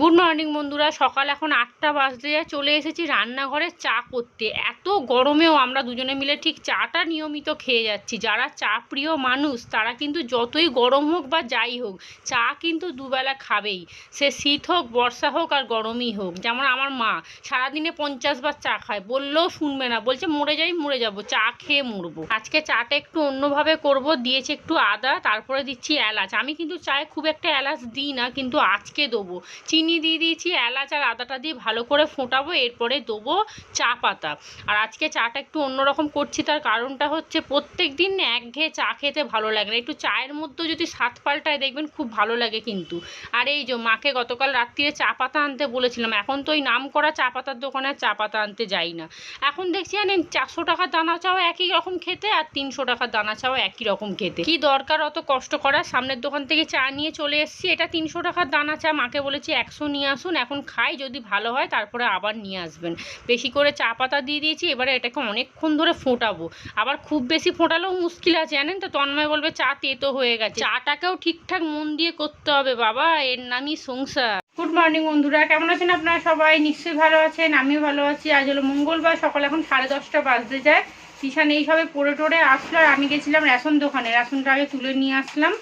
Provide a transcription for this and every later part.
Good morning বন্ধুরা। সকাল এখন 8টা বাজতে যায়, চলে এসেছি রান্নাঘরে চা করতে। এত গরমেও আমরা দুজনে মিলে ঠিক চাটা নিয়মিত খেয়ে যাচ্ছি। যারা চা প্রিয় মানুষ তারা কিন্তু যতই গরম হোক বা যাই হোক চা কিন্তু দুবেলা খাবেই, সে শীত হোক বর্ষা হোক আর গরমই হোক। যেমন আমার মা সারাদিনে 50 বার চা খায়, বললেও শুনবে না, বলছে মরে যাই মরে যাব, চা খেয়ে মরবো। আজকে চাটা একটু অন্যভাবে করব, দিয়েছি একটু আদা, তারপরে দিচ্ছি এলাচ। আমি কিন্তু চায়ে খুব একটা এলাচ দিই না, কিন্তু আজকে দেবো। চিনি দিয়ে দিয়েছি, এলাচ আর আদাটা দিয়ে ভালো করে ফোটাবো, এরপরে দেবো চা পাতা। আর আজকে চাটা একটু অন্যরকম করছি, তার কারণটা হচ্ছে প্রত্যেক দিন একঘেয়ে চা খেতে ভালো লাগে না, একটু চায়ের মধ্যে যদি স্বাদ পাল্টায় দেখবেন খুব ভালো লাগে কিন্তু। আর এই যে মাকে গতকাল রাত্রিরে চা পাতা আনতে বলেছিলাম, এখন তো ওই নাম করা চা পাতার দোকানে চা পাতা আনতে যাই না। এখন দেখছি জানেন 400 টাকার দানা চাও একই রকম খেতে, আর 300 টাকার দানা চাও একই রকম খেতে। কি দরকার অত কষ্ট করার? সামনের দোকান থেকে চা নিয়ে চলে এসেছি, এটা 300 টাকার দানা চা, মাকে বলেছি 100 নিয়ে আসুন, এখন খাই, যদি ভালো হয় তারপরে আবার নিয়ে আসবেন। বেশি করে চা পাতা দিয়ে দিয়েছি, এবারে এটাকে অনেকক্ষণ ধরে ফোটাবো। আবার খুব বেশি ফোটালেও মুশকিল আছে জানেন তো, তন্ময় বলবে চা তেতো হয়ে গেছে। চাটাকেও ঠিকঠাক মন দিয়ে করতে হবে বাবা, এর নামই সংসার। গুড মর্নিং বন্ধুরা, কেমন আছেন আপনারা সবাই? নিশ্চয়ই ভালো আছেন, আমিও ভালো আছি। আজ হলো মঙ্গলবার, সকাল এখন 10:30 বাজতে যায়। তিশান এইসবে পড়ে টোরে আসলো, আর আমি গেছিলাম রেশন দোকানে, রেশনটা আগে তুলে নিয়ে আসলাম।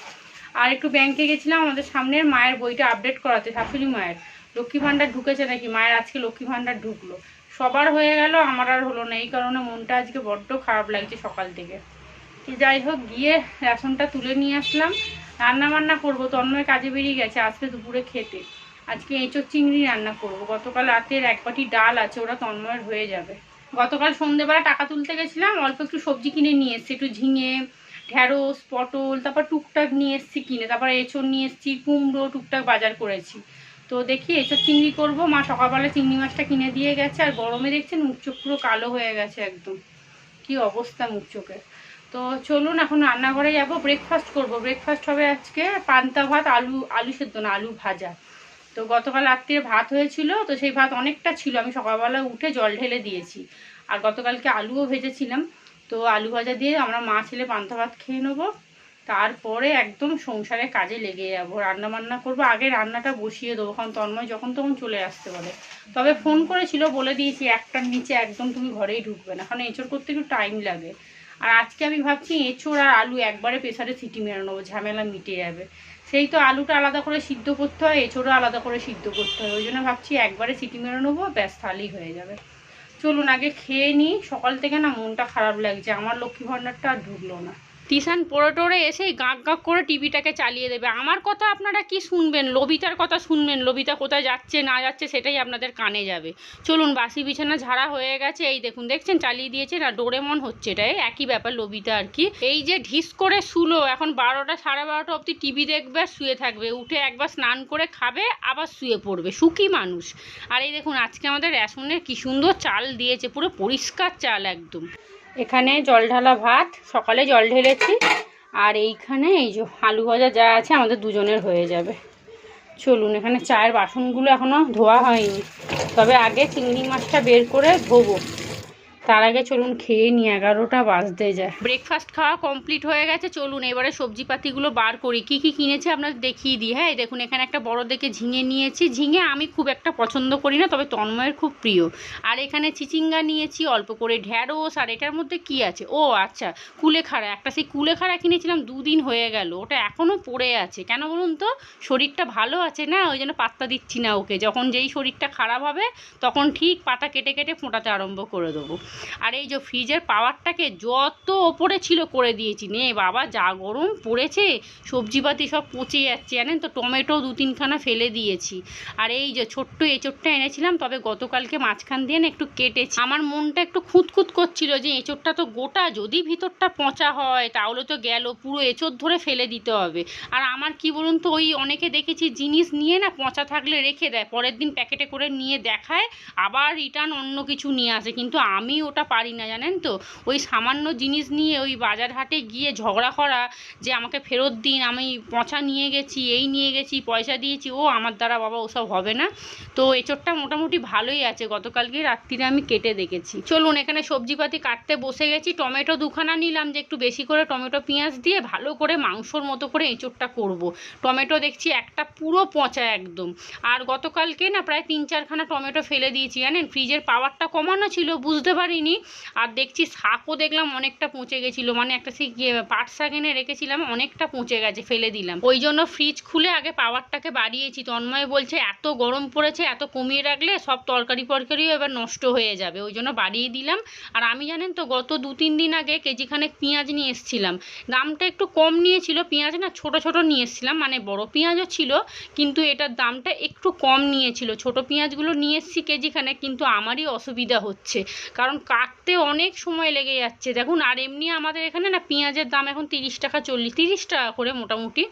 আর একটু ব্যাংকে গেছিলাম আমাদের সামনের মায়ের বইটা আপডেট করাতে, শাশুড়ি মায়ের লক্ষ্মী ভাণ্ডার ঢুকেছে নাকি। মায়ের আজকে লক্ষ্মী ভাণ্ডার ঢুকলো, সবার হয়ে গেল, আমার আর হলো না। এই কারণে মনটা আজকে বড্ড খারাপ লাগছে সকাল থেকে। যাই হোক, গিয়ে রেশনটা তুলে নিয়ে আসলাম। রান্না বান্না করবো, তন্ময় কাজে বেরিয়ে গেছে, আসবে দুপুরে খেতে। আজকে এঁচোড় চিংড়ি রান্না করবো। গতকাল রাতের এক বাটি ডাল আছে, ওরা তন্ময়ের হয়ে যাবে। গতকাল সন্ধ্যেবেলা টাকা তুলতে গেছিলাম, অল্প একটু সবজি কিনে নিয়ে এসেছি, একটু ঝিঙে, ঢ্যাঁড়স, পটল, তারপর টুকটাক নিয়ে এসেছি কিনে, তারপর এঁচোড় নিয়ে এসেছি, কুমড়ো, টুকটাক বাজার করেছি। তো দেখি এঁচোড় চিংড়ি করবো। মা সকালবেলা চিংড়ি মাছটা কিনে দিয়ে গেছে, আর গরমে দেখছেন মুখ চোখ পুরো কালো হয়ে গেছে একদম, কি অবস্থা মুখ চোখের। তো চলুন এখন রান্নাঘরে যাব, ব্রেকফাস্ট করব। ব্রেকফাস্ট হবে আজকে পান্তা ভাত, আলু সেদ্ধ না, আলু ভাজা। তো গতকাল রাত্রিরে ভাত হয়েছিল, তো সেই ভাত অনেকটা ছিল, আমি সকালবেলা উঠে জল ঢেলে দিয়েছি। আর গতকালকে আলুও ভেজেছিলাম, তো আলু ভাজা দিয়ে আমরা মা ছেলে পান্তা ভাত খেয়ে নেবো। তারপরে একদম সংসারে কাজে লেগে যাবো, রান্না বান্না করবো। আগে রান্নাটা বসিয়ে দেবো, কারণ তন্ময় যখন তখন চলে আসতে পারে। তবে ফোন করেছিল, বলে দিয়েছি 1টার নিচে একদম তুমি ঘরেই ঢুকবে না, কারণ এঁচোড় করতে একটু টাইম লাগে। আর আজকে আমি ভাবছি এঁচোড় আর আলু একবারে প্রেসারে সিটি মেরে নেবো, ঝামেলা মিটে যাবে। সেই তো আলুটা আলাদা করে সিদ্ধ করতে হয়, এঁচোড়ও আলাদা করে সিদ্ধ করতে হয়, ওই জন্য ভাবছি একবারে সিটি মেরে নেবো, ব্যাস তাহলেই হয়ে যাবে। চলুন আগে খেয়ে নিই, সকাল থেকে না মনটা খারাপ লাগছে, আমার লক্ষ্মী ভাণ্ডারটা আর ঢুকলো না। তিশান পড়ে টোরে এসেই গাঁক গাঁক করে টিভিটাকে চালিয়ে দেবে। আমার কথা আপনারা কি শুনবেন? লবিতার কথা শুনবেন, লবিতা কোথায় যাচ্ছে না যাচ্ছে সেটাই আপনাদের কানে যাবে। চলুন, বাসি বিছানা ঝাড়া হয়ে গেছে, এই দেখুন, দেখছেন চালিয়ে দিয়েছে না, ডোরেমন হচ্ছে, এটা একই ব্যাপার লবিতা আর কি। এই যে ঢিস করে শুলো, এখন 12টা 12:30 অবধি টিভি দেখবে, শুয়ে থাকবে, উঠে একবার স্নান করে খাবে, আবার শুয়ে পড়বে, সুখী মানুষ। আর এই দেখুন আজকে আমাদের রেশনের কি সুন্দর চাল দিয়েছে, পুরো পরিষ্কার চাল একদম। এখানে জল ঢালা ভাত, সকালে জল ঢেলেছি, আর এইখানে এই যে আলু ভাজা যা আছে আমাদের দুজনের হয়ে যাবে। চলুন, এখানে চায়ের বাসনগুলো এখনও ধোয়া হয়নি, তবে আগে চিংড়ি মাছটা বের করে ধোবো। তার আগে চলুন খেয়ে নিই, 11টা বাজতে যায়। ব্রেকফাস্ট খাওয়া কমপ্লিট হয়ে গেছে, চলুন এবারে সবজিপাতিগুলো বার করি। কি কি কিনেছি আপনাদের দেখিয়ে দিই। হ্যাঁ, দেখুন এখানে একটা বড় দেখে ঝিঙে নিয়েছি। ঝিঙে আমি খুব একটা পছন্দ করি না, তবে তন্ময়ের খুব প্রিয়। আর এখানে চিচিঙ্গা নিয়েছি, অল্প করে ঢ্যাঁড়স, আর এটার মধ্যে কি আছে, ও আচ্ছা কুলেখাড়া, একটা সেই কুলেখাড়া কিনেছিলাম, 2 দিন হয়ে গেল, ওটা এখনও পড়ে আছে। কেন বলুন তো? শরীরটা ভালো আছে না, ওই জন্য পাত্তা দিচ্ছি না ওকে। যখন যেই শরীরটা খারাপ হবে তখন ঠিক পাতা কেটে কেটে ফোটাতে আরম্ভ করে দেবো। আর এই যে ফ্রিজের পাওয়ারটাকে যত ওপরে ছিল করে দিয়েছি, নে বাবা যা গরম পড়েছে, সবজিপাতি সব পচে যাচ্ছে জানেন তো। টমেটো 2-3খানা ফেলে দিয়েছি। আর এই যে ছোট্ট এঁচোড়টা এনেছিলাম, তবে গতকালকে মাঝখান দিয়ে না একটু কেটেছি। আমার মনটা একটু খুঁতখুত করছিল যে এঁচোড়টা তো গোটা, যদি ভিতরটা পচা হয় তাহলে তো গেল, পুরো এঁচোড় ধরে ফেলে দিতে হবে। আর আমার কি বলুন তো, ওই অনেকে দেখেছি জিনিস নিয়ে না পচা থাকলে রেখে দেয়, পরের দিন প্যাকেটে করে নিয়ে দেখায়, আবার রিটার্ন অন্য কিছু নিয়ে আসে, কিন্তু আমি ওটা পারি না, জানেন তো। ওই সামান্য জিনিস নিয়ে ওই বাজার হাটে গিয়ে ঝগড়া করা যে আমাকে ফেরত দিন, আমি পচা নিয়ে গেছি, এই নিয়ে গেছি, পয়সা দিয়েছি, ও আমার দ্বারা বাবা ওসব হবে না। তো এঁচোড়টা মোটামুটি ভালোই আছে, গতকালকে রাত্রিরে আমি কেটে দেখেছি। চলুন এখানে সবজিপাতি কাটতে বসে গেছি। টমেটো দুখানা নিলাম, যে একটু বেশি করে টমেটো পেঁয়াজ দিয়ে ভালো করে মাংসর মতো করে এঁচোড়টা করব। টমেটো দেখছি একটা পুরো পচা একদম। আর গতকালকে না প্রায় 3-4খানা টমেটো ফেলে দিয়েছি, জানেন। ফ্রিজের পাওয়ারটা কমানো ছিল, বুঝতে পারিনি। আর দেখছি শাকও দেখলাম অনেকটা পচে গেছিলো, মানে একটা সেই পাট শাক এনে রেখেছিলাম, অনেকটা পচে গেছে, ফেলে দিলাম। ওই জন্য ফ্রিজ খুলে আগে পাওয়ারটাকে বাড়িয়েছি। তন্ময় বলছে এত গরম পড়েছে, এত কমিয়ে রাখলে সব তরকারিও এবার নষ্ট হয়ে যাবে, ওই জন্য বাড়িয়ে দিলাম। আর আমি জানেন তো গত 2-3 দিন আগে কেজিখানেক পেঁয়াজ নিয়ে এসেছিলাম। দামটা একটু কম নিয়েছিল, পেঁয়াজ না ছোট ছোট নিয়ে এসেছিলাম, মানে বড় পেঁয়াজও ছিল কিন্তু এটার দামটা একটু কম নিয়েছিল। ছোট পেঁয়াজগুলো নিয়ে এসেছি কেজিখানে, কিন্তু আমারই অসুবিধা হচ্ছে, কারণ কাটতে অনেক সময় লেগে যাচ্ছে দেখুন। আর এমনি আমাদের এখানে না পেঁয়াজের দাম এখন 30 টাকা 30 টাকা করে মোটামুটি,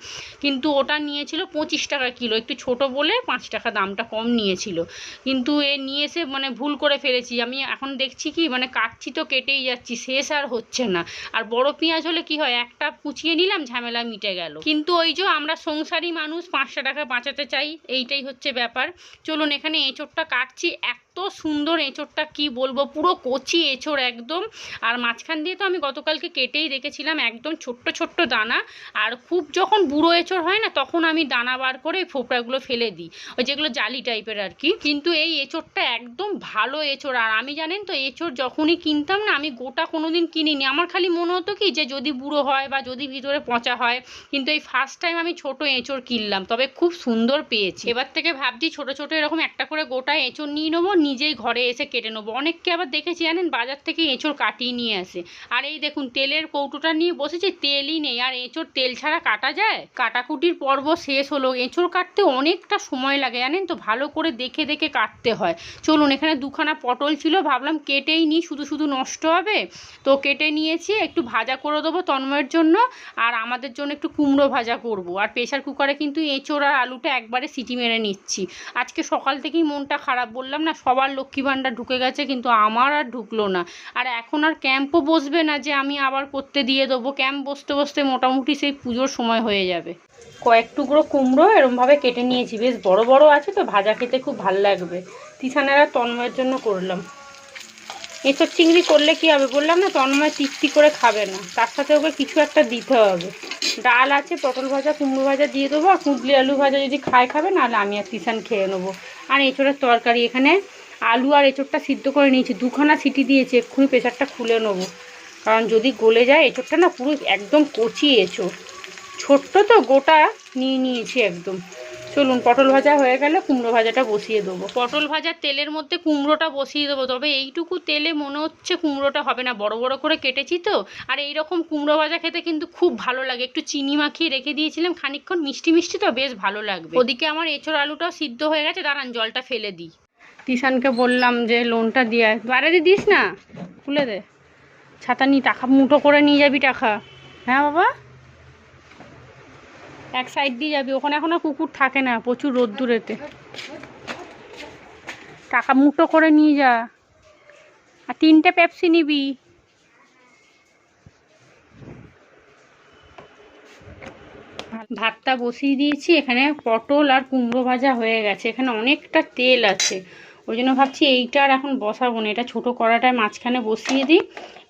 কিন্তু ওটা নিয়েছিল 25 টাকা কিলো, একটু ছোট বলে 5 টাকা দামটা কম নিয়েছিল। কিন্তু এ নিয়ে এসে মানে ভুল করে ফেলেছি। আমি এখন দেখছি কি মানে কাটছি তো কেটেই যাচ্ছি, শেষ আর হচ্ছে না। আর বড় পেঁয়াজ হলে কি হয়, একটা কুচিয়ে নিলাম, ঝামেলা মিটে গেল। কিন্তু ওই যে আমরা সংসারী মানুষ, 5টা টাকা বাঁচাতে চাই, এইটাই হচ্ছে ব্যাপার। চলুন এখানে এঁচোড়টা কাটছি। এত সুন্দর এঁচোড়টা কি বলবো, পুরো কচি এঁচোড় একদম। আর মাঝখান দিয়ে তো আমি গতকালকে কেটেই রেখেছিলাম, একদম ছোট্ট ছোট্ট দানা। আর খুব যখন বুড়ো এঁচোড় হয় না, তখন আমি দানা বার করে ফোপড়াগুলো ফেলে দিই, ওই যেগুলো জালি টাইপের আর কি। কিন্তু এই এঁচোড়টা একদম ভালো এঁচোড়। আর আমি জানেন তো এঁচোড় যখনই কিনতাম না, আমি গোটা কোনোদিন কিনিনি। আমার খালি মনে হতো কি যে যদি বুড়ো হয় বা যদি ভিতরে পচা হয়, কিন্তু এই ফার্স্ট টাইম আমি ছোট এঁচোড় কিনলাম, তবে খুব সুন্দর পেয়েছি। এবার থেকে ভাবছি ছোট ছোট এরকম একটা করে গোটা এঁচোড় নিয়ে নেবো, নিজেই ঘরে এসে কেটে নেবো। অনেককে আবার দেখেছি জানেন বাজার থেকে এঁচোড় কাটিয়ে নিয়ে আসে। আর এই দেখুন তেলের কৌটোটা নিয়ে বসেছি, তেলই নেই। আর এঁচোড় তেল ছাড়া কাটা যায়? কাটাকুটির পর্ব শেষ হলো। এঁচোড় কাটতে অনেকটা সময় লাগে জানেন তো, ভালো করে দেখে দেখে কাটতে হয়। চলুন এখানে 2খানা পটল ছিল, ভাবলাম কেটেই নিই, শুধু শুধু নষ্ট হবে, তো কেটে নিয়েছি। একটু ভাজা করে দেবো তন্ময়ের জন্য, আর আমাদের জন্য একটু কুমড়ো ভাজা করব। আর প্রেশার কুকারে কিন্তু এঁচোড় আর আলুটা একবারে সিটি মেরে নিচ্ছি। আজকে সকাল থেকেই মনটা খারাপ, বললাম না সবার লক্ষ্মী ভাণ্ডার ঢুকে গেছে, কিন্তু আমার আর ঢুকলো না। আর এখন আর ক্যাম্পও বসবে না যে আমি আবার করতে দিয়ে দেবো। ক্যাম্প বসতে বসতে মোটামুটি সেই পুজোর সময় হয়ে যাবে। কয়েক টুকরো কুমড়ো এরমভাবে কেটে নিয়েছি, বেশ বড় বড় আছে তো, ভাজা খেতে খুব ভালো লাগবে। তিশানের আর তন্ময়ের জন্য করলাম। এঁচোড় চিংড়ি করলে কি হবে বললাম না, তন্ময় তৃপ্তি করে খাবে না, তার সাথে ওকে কিছু একটা দিতে হবে। ডাল আছে, পটল ভাজা কুমড়ো ভাজা দিয়ে দেবো, আর কুঁদলি আলু ভাজা যদি খাবে, নাহলে আমি আর তিশান খেয়ে নেবো। আর এঁচোড়ের তরকারি, এখানে আলু আর এঁচোড়টা সিদ্ধ করে নিয়েছি, 2খানা সিটি দিয়েছি, এক্ষুনি প্রেশারটা খুলে নেবো, কারণ যদি গলে যায়। এঁচোড়টা না পুরো একদম কচি এঁচোড়, ছোট্ট তো গোটা নিয়ে নিয়েছি একদম। চলুন পটল ভাজা হয়ে গেলে কুমড়ো ভাজাটা বসিয়ে দেবো। পটল ভাজার তেলের মধ্যে কুমড়োটা বসিয়ে দেবো, তবে এইটুকু তেলে মনে হচ্ছে কুমড়োটা হবে না, বড় বড় করে কেটেছি তো। আর এইরকম কুমড়ো ভাজা খেতে কিন্তু খুব ভালো লাগে। একটু চিনি মাখিয়ে রেখে দিয়েছিলাম খানিকক্ষণ, মিষ্টি মিষ্টি তো বেশ ভালো লাগবে। ওদিকে আমার এঁচোড় আলুটাও সিদ্ধ হয়ে গেছে, দাঁড়ান জলটা ফেলে দিই। তিশানকে বললাম যে লোনটা দিয়ে বাইরে দিস না, খুলে দে। ছাতা নিয়ে টাকা মুঠো করে নিয়ে যাবি টাকা। হ্যাঁ বাবা, এক সাইড দিয়ে যাবি, ওখানে এখন আর কুকুর থাকে না, প্রচুর রোদ্দুরেতে। টাকা মুঠো করে নিয়ে যা, আর 3টে পেপসি নিবি। ভাতটা বসিয়ে দিয়েছি, এখানে পটল আর কুমড়ো ভাজা হয়ে গেছে, এখানে অনেকটা তেল আছে, ওই জন্য ভাবছি এইটা আর এখন বসাবো না, এটা ছোটো কড়াটায় মাঝখানে বসিয়ে দিই।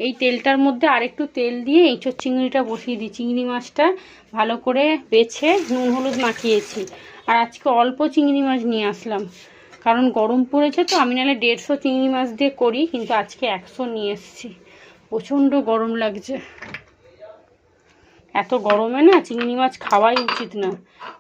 এই তেলটার মধ্যে আরেকটু তেল দিয়ে এঁচোড় চিংড়িটা বসিয়ে দিই। চিংড়ি মাছটা ভালো করে বেছে নুন হলুদ মাখিয়েছি। আর আজকে অল্প চিংড়ি মাছ নিয়ে আসলাম, কারণ গরম পড়েছে তো। আমি নাহলে 150 চিংড়ি মাছ দিয়ে করি, কিন্তু আজকে 100 নিয়ে এসেছি। প্রচণ্ড গরম লাগছে, এত গরমে না চিংড়ি মাছ খাওয়াই উচিত না,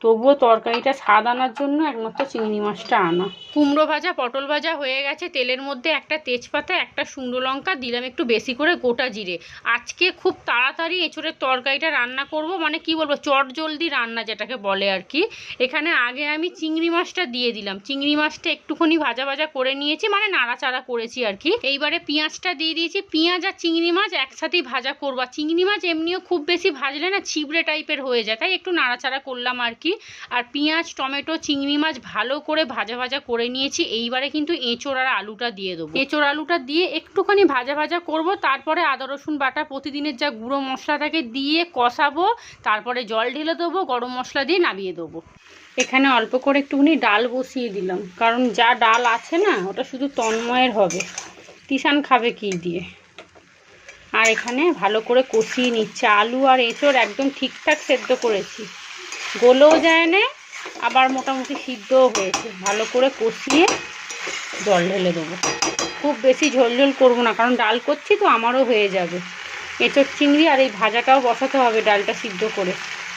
তবুও তরকারিটা স্বাদ আনার জন্য একমাত্র চিংড়ি মাছটা আনা। কুমড়ো ভাজা পটল ভাজা হয়ে গেছে, তেলের মধ্যে একটা তেজপাতা, একটা শুকনো লঙ্কা দিলাম, একটু বেশি করে গোটা জিরে। আজকে খুব তাড়াতাড়ি এঁচোড়ের তরকারিটা রান্না করব, মানে কি বলবো, চটজলদি রান্না যেটাকে বলে আর কি। এখানে আগে আমি চিংড়ি মাছটা দিয়ে দিলাম, চিংড়ি মাছটা একটুখানি ভাজা ভাজা করে নিয়েছি, মানে নাড়াচাড়া করেছি আর কি। এইবারে পেঁয়াজটা দিয়ে দিয়েছি, পেঁয়াজ আর চিংড়ি মাছ একসাথেই ভাজা করবো। চিংড়ি মাছ এমনিও খুব বেশি ভাজলে না ছিবড়ে টাইপের হয়ে যায়, তাই একটু নাড়াচাড়া করলাম আর কি। আর পেঁয়াজ, টমেটো, চিংড়ি মাছ ভালো করে ভাজা ভাজা করে নিয়েছি। এইবারে কিন্তু এঁচোড় আর আলুটা দিয়ে দেবো। এঁচোড় আলুটা দিয়ে একটুখানি ভাজা ভাজা করব, তারপরে আদা রসুন বাটা প্রতিদিনের যা গুঁড়ো মশলাটাকে দিয়ে কষাবো, তারপরে জল ঢেলে দেবো, গরম মশলা দিয়ে নামিয়ে দেবো। এখানে অল্প করে একটুখানি ডাল বসিয়ে দিলাম, কারণ যা ডাল আছে না ওটা শুধু তন্ময়ের হবে, তিশান খাবে কি দিয়ে। আর এখানে ভালো করে কষিয়ে নিচ্ছে। আলু আর এঁচোড় একদম ঠিকঠাক সেদ্ধ করেছি, গলেও যায় না, আবার মোটামুটি সিদ্ধও হয়েছে। ভালো করে কষিয়ে জল ঢেলে দেবো। খুব বেশি ঝোল ঝোল করবো না, কারণ ডাল করছি তো আমারও হয়ে যাবে। এঁচোড় চিংড়ি আর এই ভাজাটাও বসাতে হবে ডালটা সিদ্ধ করে।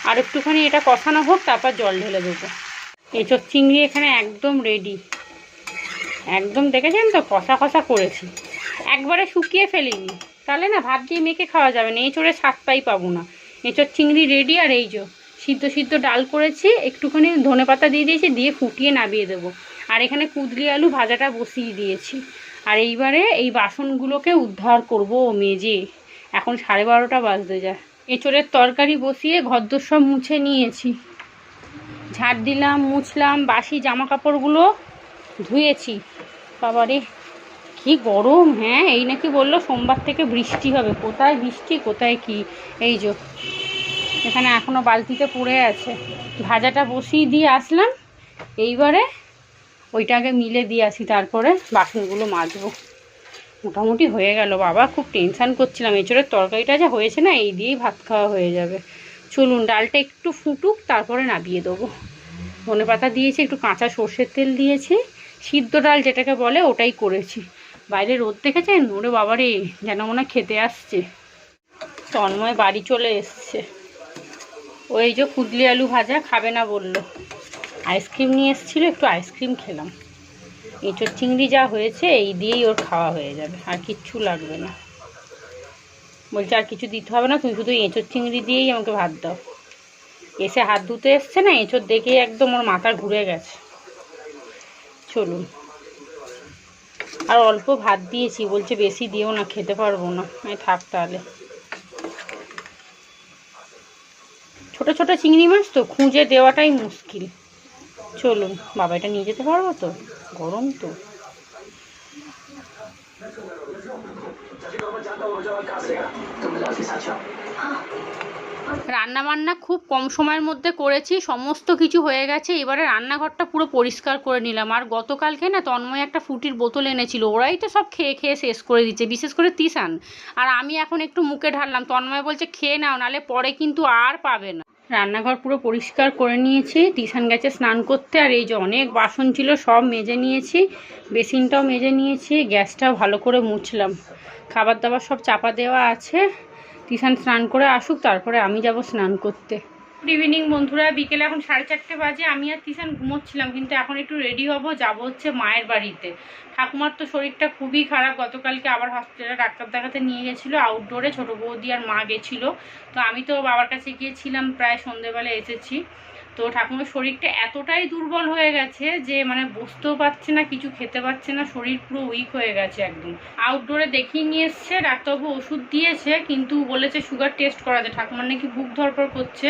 আর একটুখানি এটা কষানো হোক, তারপর জল ঢেলে দেবো। এঁচোড় চিংড়ি এখানে একদম রেডি। একদম দেখেছেন তো কষা কষা করেছি, একবারে শুকিয়ে ফেলিনি, তাহলে না ভাত দিয়ে মেখে খাওয়া যাবে না, এঁচোড়ের স্বাদটাই পাবো না। এঁচোড় চিংড়ি রেডি। আর এই যে সিদ্ধ সিদ্ধ ডাল করেছি, একটুখানি ধনেপাতা দিয়ে দিয়েছি, দিয়ে ফুটিয়ে নামিয়ে দেবো। আর এখানে কুদলি আলু ভাজাটা বসিয়ে দিয়েছি। আর এইবারে এই বাসনগুলোকে উদ্ধার করব মেজে। এখন 12:30 বাজতে যায়। এঁচোড়ের তরকারি বসিয়ে ঘরদোর সব মুছে নিয়েছি, ঝাড় দিলাম, মুছলাম, বাসি জামা কাপড়গুলো ধুয়েছি। বাবারে কি গরম! হ্যাঁ, এই নাকি বললো সোমবার থেকে বৃষ্টি হবে, কোথায় বৃষ্টি কোথায় কি। এই যে এখানে এখনো বালতিতে পড়ে আছে। ভাজাটা বসিয়ে দিয়ে আসলাম, এইবারে ওইটাকে মিলে দিয়ে আসি, তারপরে বাসনগুলো মাজবো। মোটামুটি হয়ে গেল। বাবা খুব টেনশান করছিলাম, এঁচোড়ের তরকারিটা যা হয়েছে না, এই দিয়েই ভাত খাওয়া হয়ে যাবে। চলুন ডালটা একটু ফুটুক, তারপরে নামিয়ে দেবো। ধনেপাতা দিয়েছি, একটু কাঁচা সর্ষের তেল দিয়েছি, সিদ্ধ ডাল যেটাকে বলে ওটাই করেছি। বাইরে রোদ দেখেছেন? ওরে বাবারে, যেন মনে হয় খেতে আসছে। তন্ময় বাড়ি চলে এসছে। ওই যে কুদলি আলু ভাজা খাবে না বলল, আইসক্রিম নিয়ে এসেছিলো, একটু আইসক্রিম খেলাম। এঁচোড় চিংড়ি যা হয়েছে এই দিয়েই ওর খাওয়া হয়ে যাবে, আর কিচ্ছু লাগবে না। বলছে আর কিছু দিতে হবে না, তুমি শুধু এঁচোড় চিংড়ি দিয়েই আমাকে ভাত দাও। এসে হাত ধুতে এসছে না, এঁচোড় দেখেই একদম ওর মাথা ঘুরে গেছে। চলুন, আর অল্প ভাত দিয়েছি, বলছে বেশি দিও না, খেতে পারবো না। আমি থাক তাহলে। ছোট ছোট চিংড়ি মাছ তো খুঁজে দেওয়াটাই মুশকিল। চলুন, বাবা এটা নিয়ে যেতে পারবো তো? গরম তো। রান্না বান্না খুব কম সময়ের মধ্যে করেছি, সমস্ত কিছু হয়ে গেছে। এবারে রান্নাঘরটা পুরো পরিষ্কার করে নিলাম। আর গতকালকে না তন্ময় একটা ফ্রুটির বোতল এনেছিল, ওরাই তো সব খেয়ে খেয়ে শেষ করে দিচ্ছে, বিশেষ করে তিশান। আর আমি এখন একটু মুখে ঢাললাম, তন্ময় বলছে খেয়ে নাও, নাহলে পরে কিন্তু আর পাবে না। রান্নাঘর পুরো পরিষ্কার করে নিয়েছি, তিশান গেছে স্নান করতে। আর এই যে অনেক বাসন ছিল সব মেজে নিয়েছি, বেসিনটাও মেজে নিয়েছি, গ্যাসটাও ভালো করে মুছলাম। খাবার দাবার সব চাপা দেওয়া আছে। তিশান স্নান করে আসুক, তারপরে আমি যাব স্নান করতে। গুড ইভিনিং বন্ধুরা, বিকেলে এখন 4:30 বাজে। আমি আর তিশান ঘুমোচ্ছিলাম, কিন্তু এখন একটু রেডি হব, যাব হচ্ছে মায়ের বাড়িতে। ঠাকুমার তো শরীরটা খুবই খারাপ, গতকালকে আবার হসপিটালে ডাক্তার দেখাতে নিয়ে গেছিলো আউটডোরে, ছোটো বৌদি আর মা গেছিলো। তো আমি তো বাবার কাছে গিয়েছিলাম, প্রায় সন্ধেবেলা এসেছি। তো ঠাকুমার শরীরটা এতটাই দুর্বল হয়ে গেছে যে মানে বসতেও পারছে না, কিছু খেতে পারছে না, শরীর পুরো উইক হয়ে গেছে একদম। আউটডোরে দেখিয়ে নিয়ে এসছে, ডাক্তারবাবু ওষুধ দিয়েছে, কিন্তু বলেছে সুগার টেস্ট করাতে। ঠাকুমার নাকি বুক ধরপড় করছে,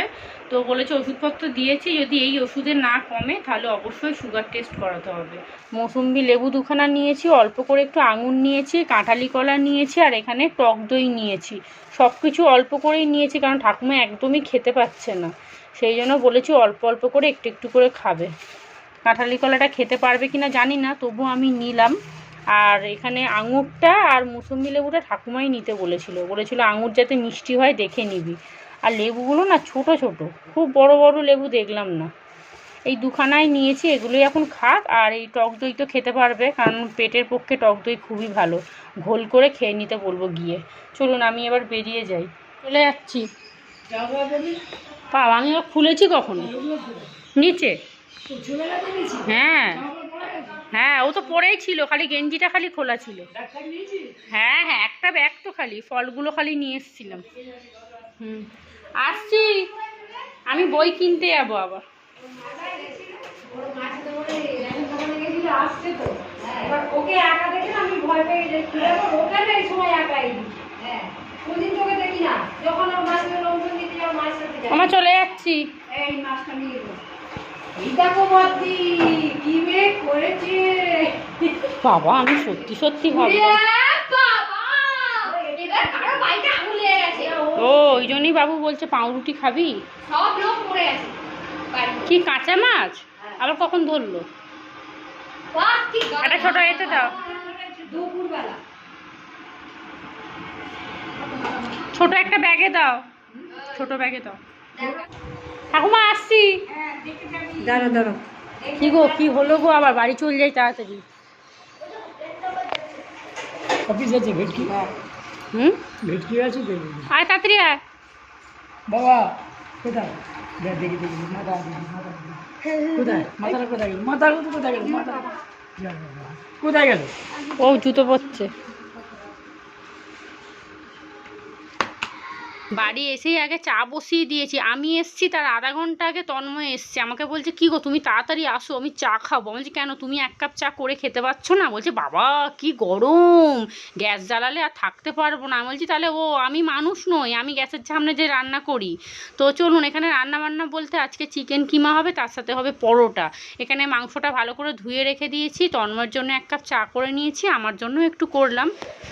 তো বলেছে ওষুধপত্র দিয়েছি, যদি এই ওষুধে না কমে তাহলে অবশ্যই সুগার টেস্ট করাতে হবে। মৌসুম্বি লেবু 2খানা নিয়েছি, অল্প করে একটু আঙুর নিয়েছি, কাঁঠালি কলা নিয়েছি, আর এখানে টক দই নিয়েছি। সব কিছু অল্প করেই নিয়েছি, কারণ ঠাকুমা একদমই খেতে পাচ্ছে না, সেই জন্য বলেছি অল্প অল্প করে একটু একটু করে খাবে। কাঁঠালি কলাটা খেতে পারবে কিনা জানি না, তবু আমি নিলাম। আর এখানে আঙুরটা আর মুসম্বি লেবুটা ঠাকুমাই নিতে বলেছিল আঙুর যাতে মিষ্টি হয় দেখে নিবি। আর লেবুগুলো না ছোট ছোট, খুব বড় বড় লেবু দেখলাম না। এই 2খানাই নিয়েছি, এগুলোই এখন খাক। আর এই টক দই তো খেতে পারবে, কারণ পেটের পক্ষে টক দই খুবই ভালো, ঘোল করে খেয়ে নিতে বলবো গিয়ে। চলুন আমি এবার বেরিয়ে যাই, চলে যাচ্ছি। পা আমি খুলেছি কখনো নিচে? হ্যাঁ হ্যাঁ, ও তো পরেই ছিল, খালি গেঞ্জিটা খালি খোলা ছিল। হ্যাঁ হ্যাঁ, একটা ব্যাগ তো খালি, ফলগুলো খালি নিয়ে এসেছিলাম। আসছি, আমি বই কিনতে যাবো আবার। ওকে একা দেখে আমি ভয় পেয়ে যাই, সময় একাই। হ্যাঁ, কোনদিন তোকে দেখি আমার চলে যাচ্ছি। বাবা আমি সত্যি সত্যি ভাবলাম ও ওই জন্যই বাবু বলছে পাউরুটি খাবি। কি কাঁচা মাছ আবার কখন ধরলো? একটা ছোট এতে দাও, ছোট একটা ব্যাগে দাও, ছোট ব্যাগে দাও। ঠাকুমা আসছি। দাঁড়ো দাঁড়ো, কি গো কি হলো গো? আবার বাড়ি চলে যাই তাড়াতাড়ি। অফিস আছে ভেটকি, ভেটকি আছে আয় তাড়াতাড়ি আয়। বাবা কোথায়? দেখি দেখি মাথা কোথায়? মাথাটা কোথায় গেল? মাথা কোথায় গেল? মাথা কোথায় গেল? ও জুতো পরছে। বাড়ি এসেই আগে চা বসিয়ে দিয়েছি। আমি এসছি তার আধা ঘন্টা আগে তন্ময় এসছে, আমাকে বলছে কি গো তুমি তাড়াতাড়ি আসো আমি চা খাবো। বলছি কেন তুমি এক কাপ চা করে খেতে পারছো না? বলছে বাবা কি গরম, গ্যাস জ্বালালে আর থাকতে পারবো না। আমি বলছি তাহলে ও আমি মানুষ নই, আমি গ্যাসের সামনে যে রান্না করি। তো চলুন এখানে রান্না বান্না বলতে আজকে চিকেন কিমা হবে, তার সাথে হবে পরোটা। এখানে মাংসটা ভালো করে ধুয়ে রেখে দিয়েছি, তন্ময়ের জন্য এক কাপ চা করে নিয়েছি, আমার জন্য একটু করলাম।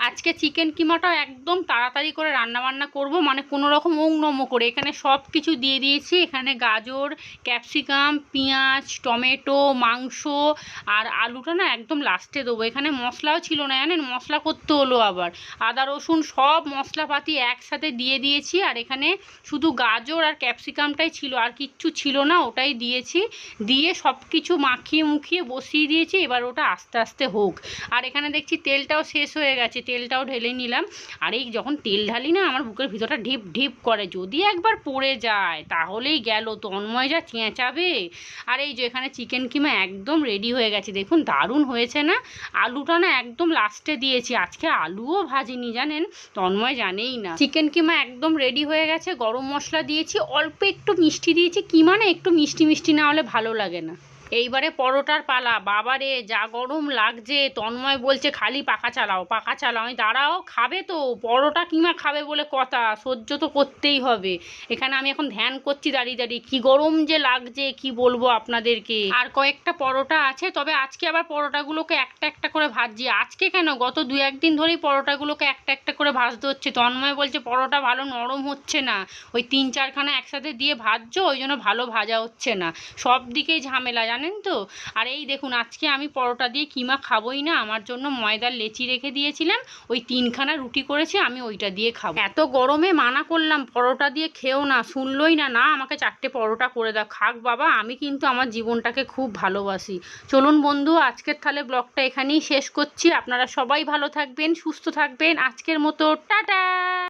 আজকে চিকেন কিমাটাও একদম তাড়াতাড়ি করে রান্না বান্না করবো, মানে কোনো রকম ওংনমো করে। এখানে সব কিছু দিয়ে দিয়েছি, এখানে গাজর, ক্যাপসিকাম, পেঁয়াজ, টমেটো, মাংস আর আলুটা না একদম লাস্টে দেবো। এখানে মশলাও ছিল না জানেন, মশলা করতে হলো আবার। আদা রসুন সব মশলাপাতি একসাথে দিয়ে দিয়েছি, আর এখানে শুধু গাজর আর ক্যাপসিকামটাই ছিল, আর কিচ্ছু ছিল না, ওটাই দিয়েছি। দিয়ে সব কিছু মাখিয়ে মুখিয়ে বসিয়ে দিয়েছি, এবার ওটা আস্তে আস্তে হোক। আর এখানে দেখছি তেলটাও শেষ হয়ে গেছে, তেলটাও ঢেলে নিলাম। আর এই যখন তেল ঢালি না আমার বুকের ভিতরটা ঢিপ ঢিপ করে, যদি একবার পড়ে যায় তাহলেই গেল, তন্ময় যা চেঁচাবে। আর এই যে এখানে চিকেন কিমা একদম রেডি হয়ে গেছে, দেখুন দারুণ হয়েছে না? আলুটা না একদম লাস্টে দিয়েছি, আজকে আলুও ভাজিনি জানেন, তন্ময় জানেই না। চিকেন কিমা একদম রেডি হয়ে গেছে, গরম মশলা দিয়েছি, অল্প একটু মিষ্টি দিয়েছি, কিমা না একটু মিষ্টি মিষ্টি না হলে ভালো লাগে না। এইবারে পরোটার পালা। বাবারে যা গরম লাগছে, তন্ময় বলছে খালি পাখা চালাও পাখা চালাও। আমি দাঁড়াও খাবে তো, পরোটা কিমা খাবে বলে কথা, সহ্য তো করতেই হবে। এখানে আমি এখন ধ্যান করছি দাঁড়িয়ে দাঁড়িয়ে, কি গরম যে লাগছে কি বলবো আপনাদেরকে। আর কয়েকটা পরোটা আছে, তবে আজকে আবার পরোটাগুলোকে একটা একটা করে ভাজছি। আজকে কেন, গত দু একদিন ধরেই পরোটাগুলোকে একটা একটা করে ভাজতে হচ্ছে। তন্ময় বলছে পরোটা ভালো নরম হচ্ছে না, ওই 3-4খানা একসাথে দিয়ে ভাজছো ওই জন্য ভালো ভাজা হচ্ছে না। সব দিকেই ঝামেলা জানেন তো। আর এই দেখুন আজকে আমি পরোটা দিয়ে কিমা খাবোই না, আমার জন্য ময়দার লেচি রেখে দিয়েছিলাম, ওই 3খানা রুটি করেছি, আমি ওইটা দিয়ে খাবো। এত গরমে মানা করলাম পরোটা দিয়ে খেও না, শুনলই না, না আমাকে 4টে পরোটা করে দাও। খাক বাবা, আমি কিন্তু আমার জীবনটাকে খুব ভালোবাসি। চলুন বন্ধু আজকের তাহলে ব্লগটা এখানেই শেষ করছি। আপনারা সবাই ভালো থাকবেন, সুস্থ থাকবেন। আজকের মতো টাটা।